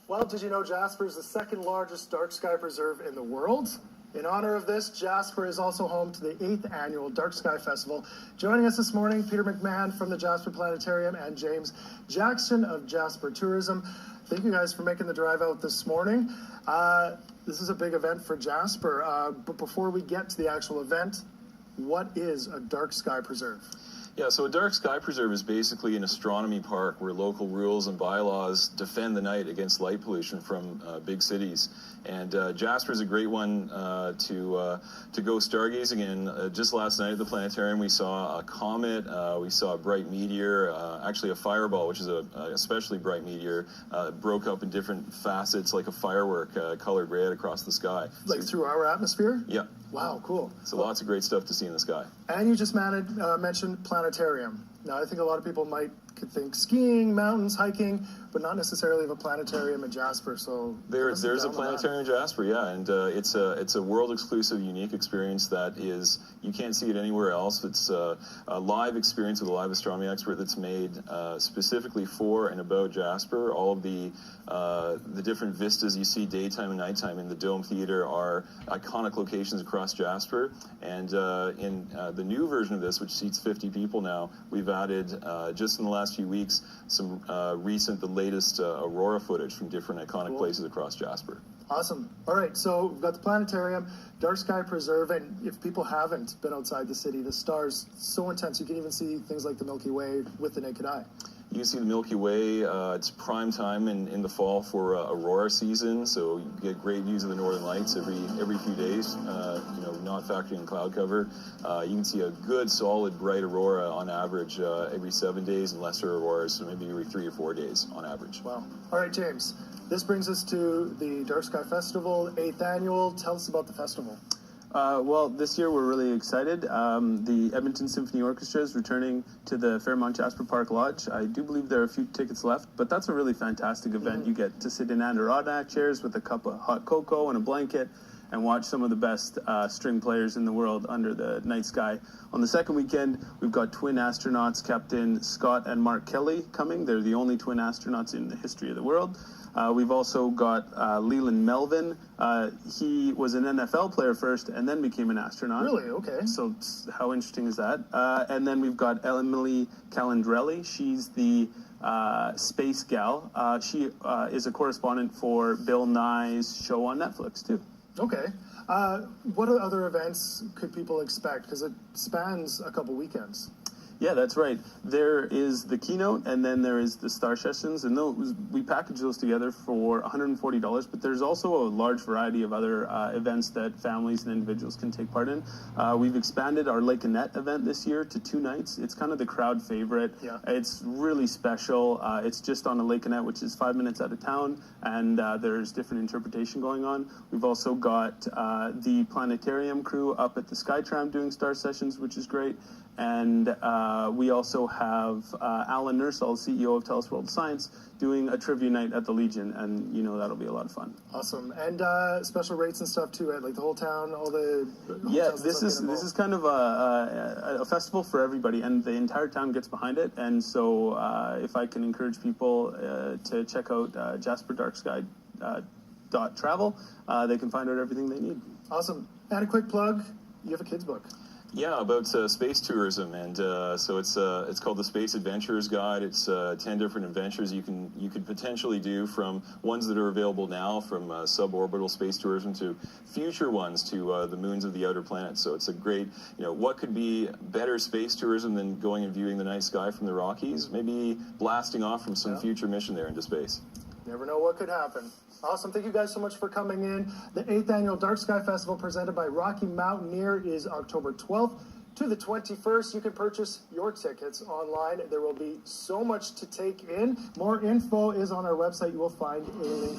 Well, did you know Jasper is the second largest dark sky preserve in the world? In honor of this, Jasper is also home to the 8th annual Dark Sky Festival. Joining us this morning, Peter McMahon from the Jasper Planetarium and James Jackson of Jasper Tourism. Thank you guys for making the drive out this morning. This is a big event for Jasper, but before we get to the actual event, what is a dark sky preserve? Yeah, so a dark sky preserve is basically an astronomy park where local rules and bylaws defend the night against light pollution from big cities. And Jasper is a great one to go stargazing in. Just last night at the planetarium, we saw a comet, we saw a bright meteor, actually a fireball, which is a especially bright meteor, broke up in different facets like a firework, colored red across the sky. Like through our atmosphere? Yeah. Wow, cool. So lots of great stuff to see in the sky. And you just mentioned planetarium. Now, I think a lot of people could think skiing, mountains, hiking, but not necessarily of a planetarium in Jasper. So there's a planetarium in Jasper, yeah, and it's a world exclusive, unique experience that you can't see it anywhere else. It's a live experience with a live astronomy expert that's made specifically for and about Jasper. All of the different vistas you see daytime and nighttime in the Dome Theater are iconic locations across Jasper. And in the new version of this, which seats 50 people now, we've added just in the last few weeks some the latest aurora footage from different iconic places across Jasper. Awesome. All right, so we've got the planetarium, Dark Sky Preserve, and if people haven't been outside the city, the stars so intense you can even see things like the Milky Way with the naked eye. You can see the Milky Way. It's prime time in the fall for aurora season, so you get great views of the northern lights every few days. Not factoring in cloud cover. You can see a good, solid, bright aurora on average every 7 days, and lesser auroras, so maybe every 3 or 4 days on average. Wow. All right, James. This brings us to the Dark Sky Festival, 8th annual. Tell us about the festival. Well, this year we're really excited. The Edmonton Symphony Orchestra is returning to the Fairmont Jasper Park Lodge. I do believe there are a few tickets left, but that's a really fantastic event. You get to sit in Adirondack chairs with a cup of hot cocoa and a blanket and watch some of the best string players in the world under the night sky. On the second weekend, we've got twin astronauts, Captain Scott and Mark Kelly, coming. They're the only twin astronauts in the history of the world. We've also got Leland Melvin. He was an NFL player first and then became an astronaut. Really? Okay. So how interesting is that? And then we've got Emily Calandrelli. She's the space gal. She is a correspondent for Bill Nye's show on Netflix, too. Okay. What other events could people expect? Because it spans a couple weekends. Yeah, that's right. There is the keynote, and then there is the star sessions, and we package those together for $140, but there's also a large variety of other events that families and individuals can take part in. We've expanded our Lake Annette event this year to 2 nights. It's kind of the crowd favorite. Yeah. It's really special. It's just on a Lake Annette, which is 5 minutes out of town, and there's different interpretation going on. We've also got the Planetarium crew up at the Skytram doing star sessions, which is great. And we also have Alan Nursall, CEO of TELUS World Science, doing a trivia night at the Legion, and that'll be a lot of fun. Awesome. And special rates and stuff too, right? Like the whole town, all the this is kind of a festival for everybody, and the entire town gets behind it. And so if I can encourage people to check out jasperdarksky.travel, they can find out everything they need. Awesome. And a quick plug, you have a kids book. Yeah, about space tourism, and so it's called the Space Adventurers Guide. It's 10 different adventures you could potentially do, from ones that are available now, from suborbital space tourism to future ones to the moons of the outer planets. So it's a great, what could be better space tourism than going and viewing the night sky from the Rockies? Maybe blasting off from some future mission there into space. Never know what could happen. Awesome. Thank you guys so much for coming in. The 8th annual Dark Sky Festival presented by Rocky Mountaineer is October 12th to the 21st. You can purchase your tickets online. There will be so much to take in. More info is on our website. You will find a link.